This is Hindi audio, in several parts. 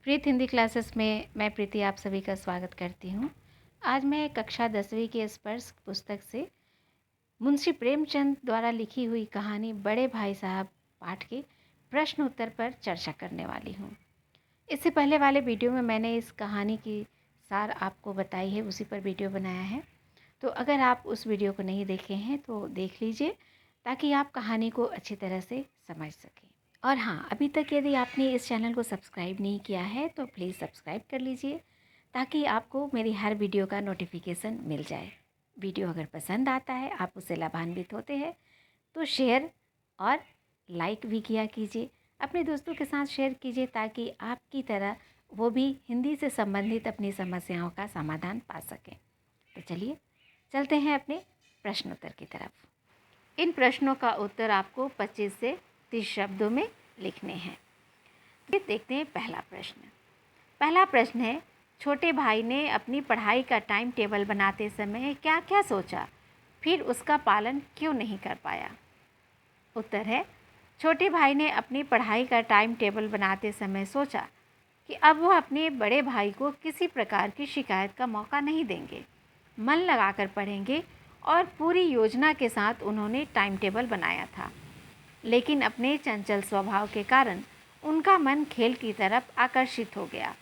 प्रीत हिंदी क्लासेस में मैं प्रीति आप सभी का स्वागत करती हूँ। आज मैं कक्षा 10वीं के स्पर्श पुस्तक से मुंशी प्रेमचंद द्वारा लिखी हुई कहानी बड़े भाई साहब पाठ के प्रश्न उत्तर पर चर्चा करने वाली हूँ। इससे पहले वाले वीडियो में मैंने इस कहानी की सार आपको बताई है, उसी पर वीडियो बनाया है। तो अगर आप उस वीडियो को नहीं देखे हैं तो देख लीजिए ताकि आप कहानी को अच्छी तरह से समझ सकें। और हाँ, अभी तक यदि आपने इस चैनल को सब्सक्राइब नहीं किया है तो प्लीज़ सब्सक्राइब कर लीजिए ताकि आपको मेरी हर वीडियो का नोटिफिकेशन मिल जाए। वीडियो अगर पसंद आता है, आप उससे लाभान्वित होते हैं तो शेयर और लाइक भी किया कीजिए। अपने दोस्तों के साथ शेयर कीजिए ताकि आपकी तरह वो भी हिंदी से संबंधित अपनी समस्याओं का समाधान पा सकें। तो चलिए चलते हैं अपने प्रश्न उत्तर की तरफ। इन प्रश्नों का उत्तर आपको 25 से 30 शब्दों में लिखने हैं। तो देखते हैं पहला प्रश्न है, छोटे भाई ने अपनी पढ़ाई का टाइम टेबल बनाते समय क्या क्या सोचा, फिर उसका पालन क्यों नहीं कर पाया? उत्तर है, छोटे भाई ने अपनी पढ़ाई का टाइम टेबल बनाते समय सोचा कि अब वह अपने बड़े भाई को किसी प्रकार की शिकायत का मौका नहीं देंगे, मन लगाकर पढ़ेंगे और पूरी योजना के साथ उन्होंने टाइम टेबल बनाया था। लेकिन अपने चंचल स्वभाव के कारण उनका मन खेल की तरफ आकर्षित हो गया।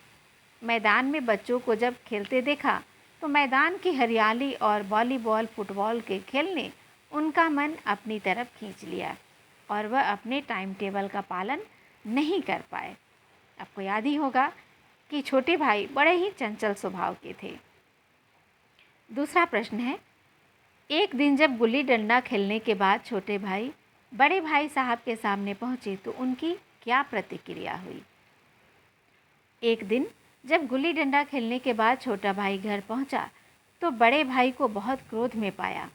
मैदान में बच्चों को जब खेलते देखा तो मैदान की हरियाली और वॉलीबॉल फुटबॉल के खेल ने उनका मन अपनी तरफ खींच लिया और वह अपने टाइम टेबल का पालन नहीं कर पाए। आपको याद ही होगा कि छोटे भाई बड़े ही चंचल स्वभाव के थे। दूसरा प्रश्न है, एक दिन जब गुल्ली डंडा खेलने के बाद छोटे भाई बड़े भाई साहब के सामने पहुंचे तो उनकी क्या प्रतिक्रिया हुई? एक दिन जब गुल्ली डंडा खेलने के बाद छोटा भाई घर पहुंचा तो बड़े भाई को बहुत क्रोध में पाया।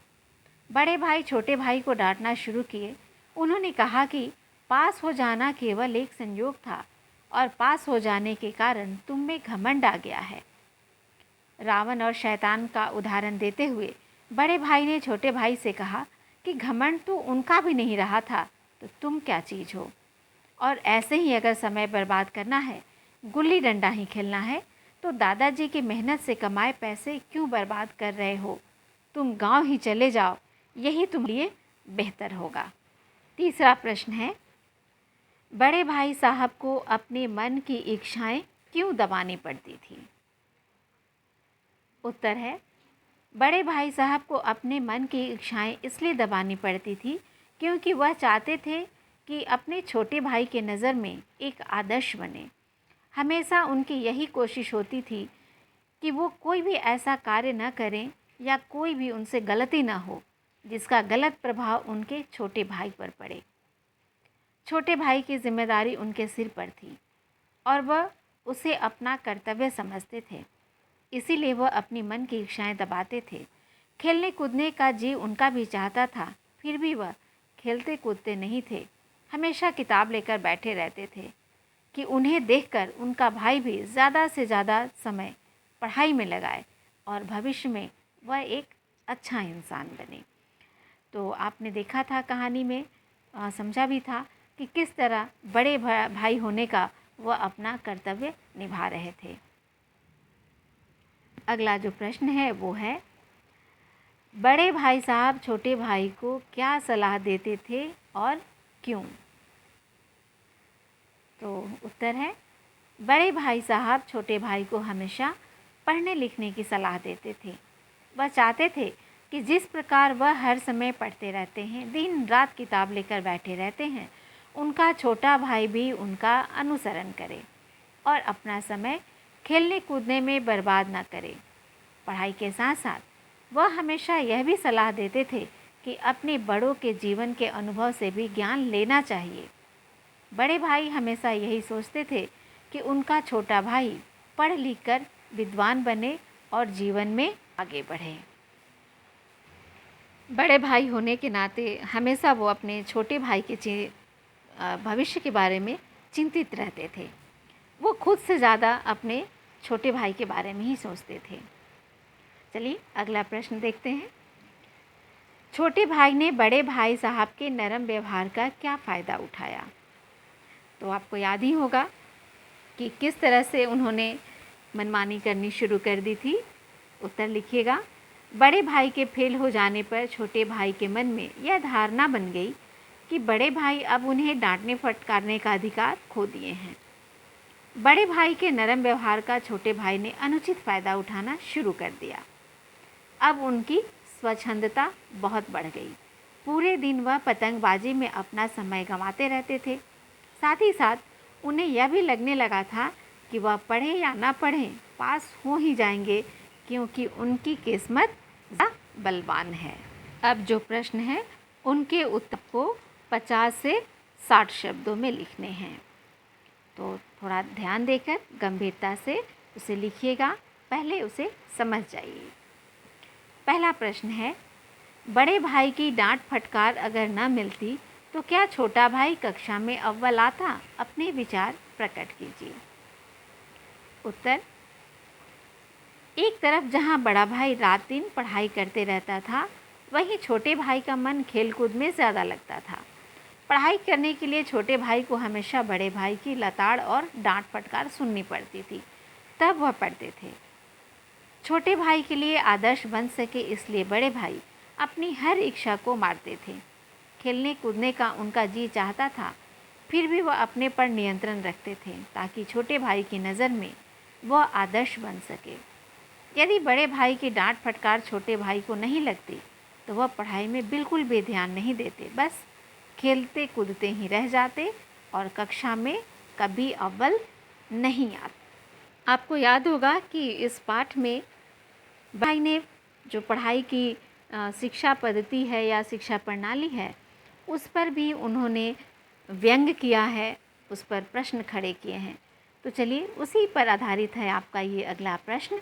बड़े भाई छोटे भाई को डांटना शुरू किए। उन्होंने कहा कि पास हो जाना केवल एक संयोग था और पास हो जाने के कारण तुम में घमंड आ गया है। रावण और शैतान का उदाहरण देते हुए बड़े भाई ने छोटे भाई से कहा कि घमंड तो उनका भी नहीं रहा था तो तुम क्या चीज़ हो, और ऐसे ही अगर समय बर्बाद करना है, गुल्ली डंडा ही खेलना है तो दादाजी की मेहनत से कमाए पैसे क्यों बर्बाद कर रहे हो? तुम गांव ही चले जाओ, यही तुम्हारे लिए बेहतर होगा। तीसरा प्रश्न है, बड़े भाई साहब को अपने मन की इच्छाएं क्यों दबानी पड़ती थी? उत्तर है, बड़े भाई साहब को अपने मन की इच्छाएं इसलिए दबानी पड़ती थी क्योंकि वह चाहते थे कि अपने छोटे भाई के नज़र में एक आदर्श बने। हमेशा उनकी यही कोशिश होती थी कि वो कोई भी ऐसा कार्य न करें या कोई भी उनसे गलती ना हो जिसका गलत प्रभाव उनके छोटे भाई पर पड़े। छोटे भाई की जिम्मेदारी उनके सिर पर थी और वह उसे अपना कर्तव्य समझते थे, इसीलिए वह अपनी मन की इच्छाएं दबाते थे। खेलने कूदने का जी उनका भी चाहता था, फिर भी वह खेलते कूदते नहीं थे। हमेशा किताब लेकर बैठे रहते थे कि उन्हें देखकर उनका भाई भी ज़्यादा से ज़्यादा समय पढ़ाई में लगाए और भविष्य में वह एक अच्छा इंसान बने। तो आपने देखा था कहानी में, समझा भी था कि किस तरह बड़े भाई होने का वह अपना कर्तव्य निभा रहे थे। अगला जो प्रश्न है वो है, बड़े भाई साहब छोटे भाई को क्या सलाह देते थे और क्यों? तो उत्तर है, बड़े भाई साहब छोटे भाई को हमेशा पढ़ने लिखने की सलाह देते थे। वह चाहते थे कि जिस प्रकार वह हर समय पढ़ते रहते हैं, दिन रात किताब लेकर बैठे रहते हैं, उनका छोटा भाई भी उनका अनुसरण करे और अपना समय खेलने कूदने में बर्बाद ना करे। पढ़ाई के साथ साथ वह हमेशा यह भी सलाह देते थे कि अपने बड़ों के जीवन के अनुभव से भी ज्ञान लेना चाहिए। बड़े भाई हमेशा यही सोचते थे कि उनका छोटा भाई पढ़ लिख कर विद्वान बने और जीवन में आगे बढ़े। बड़े भाई होने के नाते हमेशा वो अपने छोटे भाई के भविष्य के बारे में चिंतित रहते थे। वो खुद से ज़्यादा अपने छोटे भाई के बारे में ही सोचते थे। चलिए अगला प्रश्न देखते हैं। छोटे भाई ने बड़े भाई साहब के नरम व्यवहार का क्या फ़ायदा उठाया? तो आपको याद ही होगा कि किस तरह से उन्होंने मनमानी करनी शुरू कर दी थी। उत्तर लिखिएगा। बड़े भाई के फेल हो जाने पर छोटे भाई के मन में यह धारणा बन गई कि बड़े भाई अब उन्हें डांटने फटकारने का अधिकार खो दिए हैं। बड़े भाई के नरम व्यवहार का छोटे भाई ने अनुचित फ़ायदा उठाना शुरू कर दिया। अब उनकी स्वच्छंदता बहुत बढ़ गई। पूरे दिन वह पतंगबाजी में अपना समय गंवाते रहते थे। साथ ही साथ उन्हें यह भी लगने लगा था कि वह पढ़े या ना पढ़ें, पास हो ही जाएंगे, क्योंकि उनकी किस्मत बलवान है। अब जो प्रश्न है उनके उत्तर को 50 से 60 शब्दों में लिखने हैं, तो थोड़ा ध्यान देकर गंभीरता से उसे लिखिएगा। पहले उसे समझ जाइए। पहला प्रश्न है, बड़े भाई की डांट फटकार अगर न मिलती तो क्या छोटा भाई कक्षा में अव्वल आता? अपने विचार प्रकट कीजिए। उत्तर, एक तरफ जहां बड़ा भाई रात दिन पढ़ाई करते रहता था, वहीं छोटे भाई का मन खेलकूद में ज़्यादा लगता था। पढ़ाई करने के लिए छोटे भाई को हमेशा बड़े भाई की लताड़ और डांट फटकार सुननी पड़ती थी, तब वह पढ़ते थे। छोटे भाई के लिए आदर्श बन सके इसलिए बड़े भाई अपनी हर इच्छा को मारते थे। खेलने कूदने का उनका जी चाहता था, फिर भी वह अपने पर नियंत्रण रखते थे ताकि छोटे भाई की नज़र में वह आदर्श बन सके। यदि बड़े भाई की डांट फटकार छोटे भाई को नहीं लगती तो वह पढ़ाई में बिल्कुल भी ध्यान नहीं देते, बस खेलते कूदते ही रह जाते और कक्षा में कभी अव्वल नहीं आते। आपको याद होगा कि इस पाठ में भाई ने जो पढ़ाई की शिक्षा पद्धति है या शिक्षा प्रणाली है, उस पर भी उन्होंने व्यंग किया है, उस पर प्रश्न खड़े किए हैं। तो चलिए उसी पर आधारित है आपका ये अगला प्रश्न।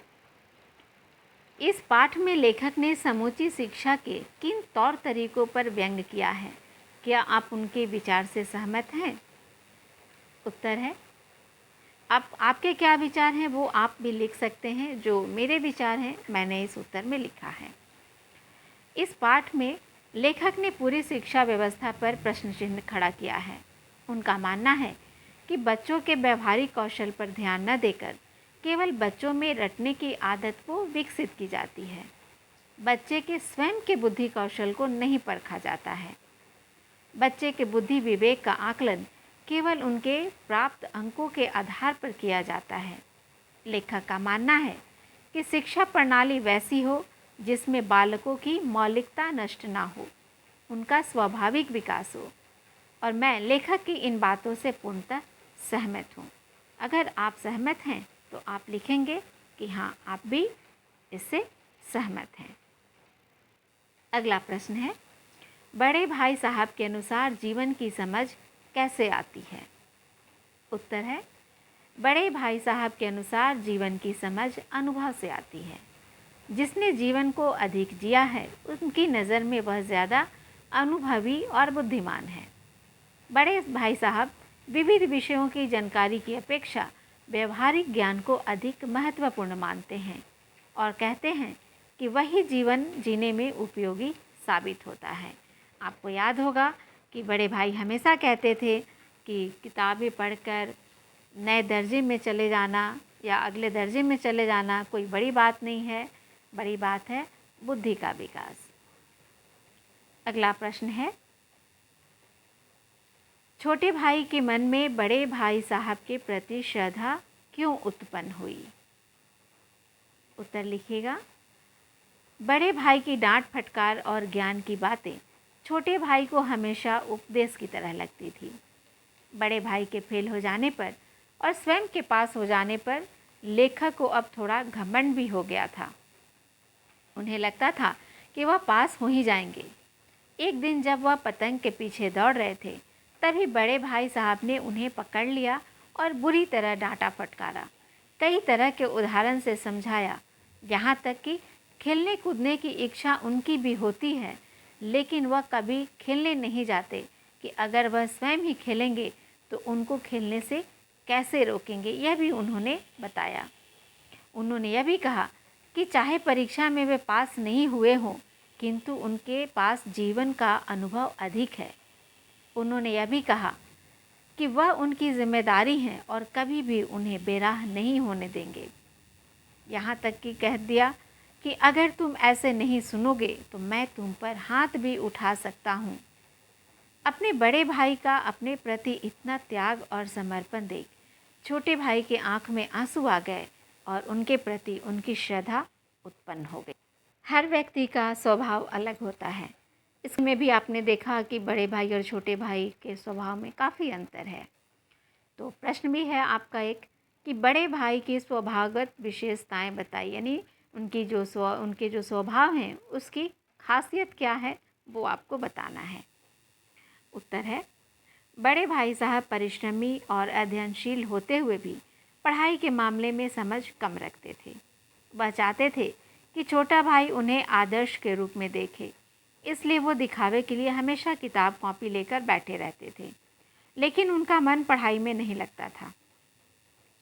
इस पाठ में लेखक ने समूची शिक्षा के किन तौर तरीकों पर व्यंग किया है? क्या आप उनके विचार से सहमत हैं? उत्तर है, आपके क्या विचार हैं वो आप भी लिख सकते हैं। जो मेरे विचार हैं मैंने इस उत्तर में लिखा है। इस पाठ में लेखक ने पूरी शिक्षा व्यवस्था पर प्रश्न चिन्ह खड़ा किया है। उनका मानना है कि बच्चों के व्यवहारिक कौशल पर ध्यान न देकर केवल बच्चों में रटने की आदत को विकसित की जाती है। बच्चे के स्वयं के बुद्धि कौशल को नहीं परखा जाता है। बच्चे के बुद्धि विवेक का आकलन केवल उनके प्राप्त अंकों के आधार पर किया जाता है। लेखक का मानना है कि शिक्षा प्रणाली वैसी हो जिसमें बालकों की मौलिकता नष्ट ना हो, उनका स्वाभाविक विकास हो, और मैं लेखक की इन बातों से पूर्णतः सहमत हूँ। अगर आप सहमत हैं तो आप लिखेंगे कि हाँ, आप भी इससे सहमत हैं। अगला प्रश्न है, बड़े भाई साहब के अनुसार जीवन की समझ कैसे आती है? उत्तर है, बड़े भाई साहब के अनुसार जीवन की समझ अनुभव से आती है। जिसने जीवन को अधिक जिया है, उनकी नज़र में वह ज़्यादा अनुभवी और बुद्धिमान है। बड़े भाई साहब विविध विषयों की जानकारी की अपेक्षा व्यवहारिक ज्ञान को अधिक महत्वपूर्ण मानते हैं और कहते हैं कि वही जीवन जीने में उपयोगी साबित होता है। आपको याद होगा कि बड़े भाई हमेशा कहते थे कि किताबें पढ़कर नए दर्जे में चले जाना या अगले दर्जे में चले जाना कोई बड़ी बात नहीं है, बड़ी बात है बुद्धि का विकास। अगला प्रश्न है, छोटे भाई के मन में बड़े भाई साहब के प्रति श्रद्धा क्यों उत्पन्न हुई? उत्तर लिखिएगा। बड़े भाई की डांट फटकार और ज्ञान की बातें छोटे भाई को हमेशा उपदेश की तरह लगती थी। बड़े भाई के फेल हो जाने पर और स्वयं के पास हो जाने पर लेखक को अब थोड़ा घमंड भी हो गया था। उन्हें लगता था कि वह पास हो ही जाएंगे। एक दिन जब वह पतंग के पीछे दौड़ रहे थे, तभी बड़े भाई साहब ने उन्हें पकड़ लिया और बुरी तरह डांटा फटकारा। कई तरह के उदाहरण से समझाया, यहाँ तक कि खेलने कूदने की इच्छा उनकी भी होती है, लेकिन वह कभी खेलने नहीं जाते कि अगर वह स्वयं ही खेलेंगे तो उनको खेलने से कैसे रोकेंगे, यह भी उन्होंने बताया। उन्होंने यह भी कहा कि चाहे परीक्षा में वे पास नहीं हुए हों, किंतु उनके पास जीवन का अनुभव अधिक है। उन्होंने यह भी कहा कि वह उनकी जिम्मेदारी है और कभी भी उन्हें बेराह नहीं होने देंगे। यहाँ तक कि कह दिया कि अगर तुम ऐसे नहीं सुनोगे तो मैं तुम पर हाथ भी उठा सकता हूँ। अपने बड़े भाई का अपने प्रति इतना त्याग और समर्पण देख छोटे भाई के आंख में आंसू आ गए और उनके प्रति उनकी श्रद्धा उत्पन्न हो गई। हर व्यक्ति का स्वभाव अलग होता है। इसमें भी आपने देखा कि बड़े भाई और छोटे भाई के स्वभाव में काफ़ी अंतर है। तो प्रश्न भी है आपका एक कि बड़े भाई की स्वभावगत विशेषताएं बताइए, यानी उनके जो स्वभाव हैं उसकी खासियत क्या है वो आपको बताना है। उत्तर है, बड़े भाई साहब परिश्रमी और अध्ययनशील होते हुए भी पढ़ाई के मामले में समझ कम रखते थे। वह चाहते थे कि छोटा भाई उन्हें आदर्श के रूप में देखे, इसलिए वो दिखावे के लिए हमेशा किताब कॉपी लेकर बैठे रहते थे, लेकिन उनका मन पढ़ाई में नहीं लगता था।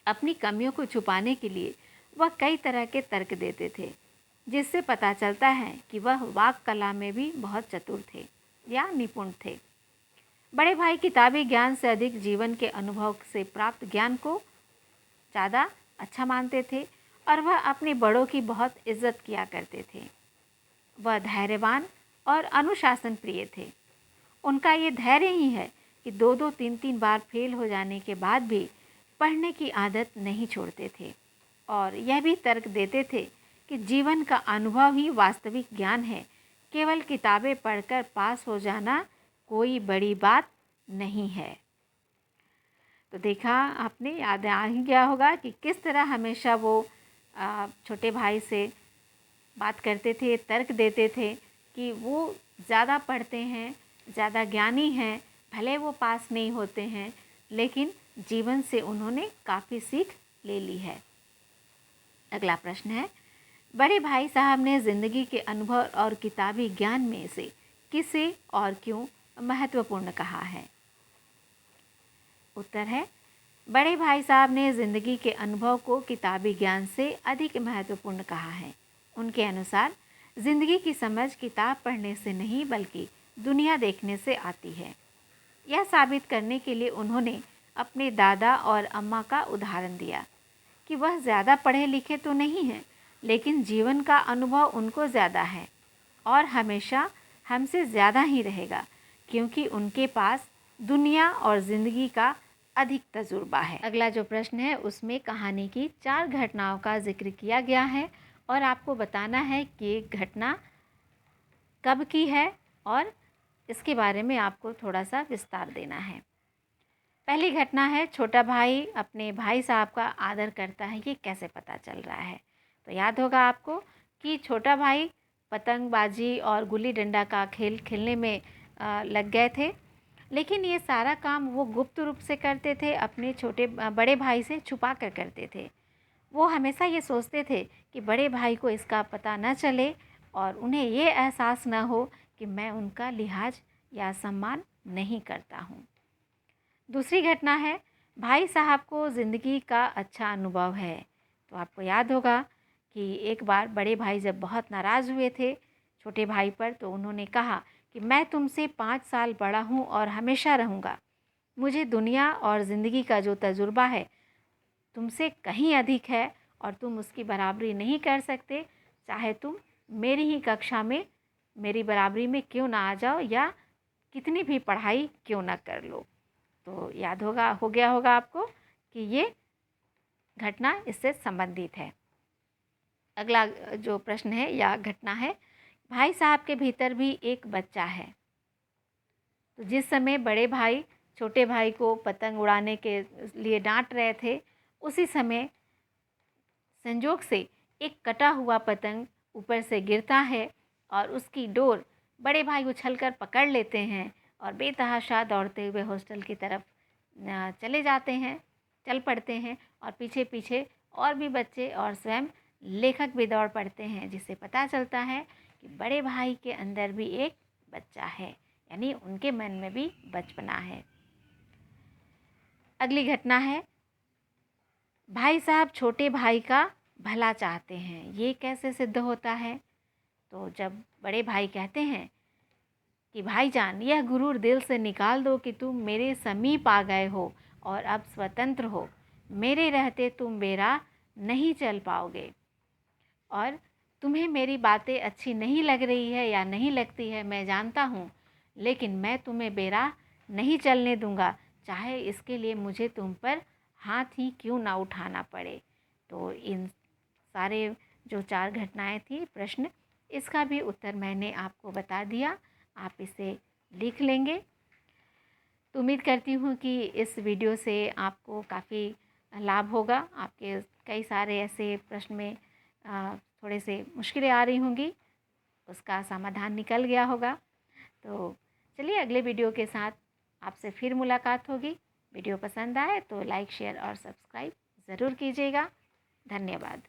अपनी कमियों को छुपाने के लिए वह कई तरह के तर्क देते थे, जिससे पता चलता है कि वह वाक कला में भी बहुत चतुर थे या निपुण थे। बड़े भाई किताबी ज्ञान से अधिक जीवन के अनुभव से प्राप्त ज्ञान को ज़्यादा अच्छा मानते थे और वह अपने बड़ों की बहुत इज्जत किया करते थे। वह धैर्यवान और अनुशासन प्रिय थे। उनका ये धैर्य ही है कि 2-2, 3-3 बार फेल हो जाने के बाद भी पढ़ने की आदत नहीं छोड़ते थे और यह भी तर्क देते थे कि जीवन का अनुभव ही वास्तविक ज्ञान है, केवल किताबें पढ़कर पास हो जाना कोई बड़ी बात नहीं है। तो देखा आपने, याद आ ही गया होगा कि किस तरह हमेशा वो छोटे भाई से बात करते थे, तर्क देते थे कि वो ज़्यादा पढ़ते हैं, ज़्यादा ज्ञानी हैं, भले वो पास नहीं होते हैं लेकिन जीवन से उन्होंने काफ़ी सीख ले ली है। अगला प्रश्न है, बड़े भाई साहब ने ज़िंदगी के अनुभव और किताबी ज्ञान में से किसे और क्यों महत्वपूर्ण कहा है? उत्तर है, बड़े भाई साहब ने ज़िंदगी के अनुभव को किताबी ज्ञान से अधिक महत्वपूर्ण कहा है। उनके अनुसार ज़िंदगी की समझ किताब पढ़ने से नहीं बल्कि दुनिया देखने से आती है। यह साबित करने के लिए उन्होंने अपने दादा और अम्मा का उदाहरण दिया कि वह ज़्यादा पढ़े लिखे तो नहीं हैं, लेकिन जीवन का अनुभव उनको ज़्यादा है और हमेशा हमसे ज़्यादा ही रहेगा, क्योंकि उनके पास दुनिया और ज़िंदगी का अधिक तजुर्बा है। अगला जो प्रश्न है उसमें कहानी की 4 घटनाओं का जिक्र किया गया है और आपको बताना है कि घटना कब की है और इसके बारे में आपको थोड़ा सा विस्तार देना है। पहली घटना है, छोटा भाई अपने भाई साहब का आदर करता है, ये कैसे पता चल रहा है? तो याद होगा आपको कि छोटा भाई पतंगबाजी और गुल्ली डंडा का खेल खेलने में लग गए थे, लेकिन ये सारा काम वो गुप्त रूप से करते थे, अपने बड़े भाई से छुपा कर करते थे। वो हमेशा ये सोचते थे कि बड़े भाई को इसका पता न चले और उन्हें ये एहसास न हो कि मैं उनका लिहाज या सम्मान नहीं करता हूँ। दूसरी घटना है, भाई साहब को ज़िंदगी का अच्छा अनुभव है। तो आपको याद होगा कि एक बार बड़े भाई जब बहुत नाराज़ हुए थे छोटे भाई पर, तो उन्होंने कहा कि मैं तुमसे 5 साल बड़ा हूँ और हमेशा रहूँगा। मुझे दुनिया और ज़िंदगी का जो तजुर्बा है तुमसे कहीं अधिक है और तुम उसकी बराबरी नहीं कर सकते, चाहे तुम मेरी ही कक्षा में मेरी बराबरी में क्यों ना आ जाओ या कितनी भी पढ़ाई क्यों ना कर लो। तो याद हो गया होगा आपको कि ये घटना इससे संबंधित है। अगला जो प्रश्न है या घटना है, भाई साहब के भीतर भी एक बच्चा है। तो जिस समय बड़े भाई छोटे भाई को पतंग उड़ाने के लिए डांट रहे थे, उसी समय संजोग से एक कटा हुआ पतंग ऊपर से गिरता है और उसकी डोर बड़े भाई उछलकर पकड़ लेते हैं और बेतहाशा दौड़ते हुए हॉस्टल की तरफ चल पड़ते हैं और पीछे पीछे और भी बच्चे और स्वयं लेखक भी दौड़ पड़ते हैं, जिससे पता चलता है कि बड़े भाई के अंदर भी एक बच्चा है, यानी उनके मन में भी बचपना है। अगली घटना है, भाई साहब छोटे भाई का भला चाहते हैं। ये कैसे सिद्ध होता है? तो जब बड़े भाई कहते हैं कि भाईजान, यह गुरूर दिल से निकाल दो कि तुम मेरे समीप आ गए हो और अब स्वतंत्र हो। मेरे रहते तुम बेराह नहीं चल पाओगे, और तुम्हें मेरी बातें अच्छी नहीं लग रही है या नहीं लगती है, मैं जानता हूँ, लेकिन मैं तुम्हें बेराह नहीं चलने दूँगा, चाहे इसके लिए मुझे तुम पर हाथ ही क्यों ना उठाना पड़े। तो इन सारे जो 4 घटनाएँ थी, प्रश्न, इसका भी उत्तर मैंने आपको बता दिया। आप इसे लिख लेंगे। तो उम्मीद करती हूँ कि इस वीडियो से आपको काफ़ी लाभ होगा। आपके कई सारे ऐसे प्रश्न में थोड़े से मुश्किलें आ रही होंगी, उसका समाधान निकल गया होगा। तो चलिए, अगले वीडियो के साथ आपसे फिर मुलाकात होगी। वीडियो पसंद आए तो लाइक, शेयर और सब्सक्राइब ज़रूर कीजिएगा। धन्यवाद।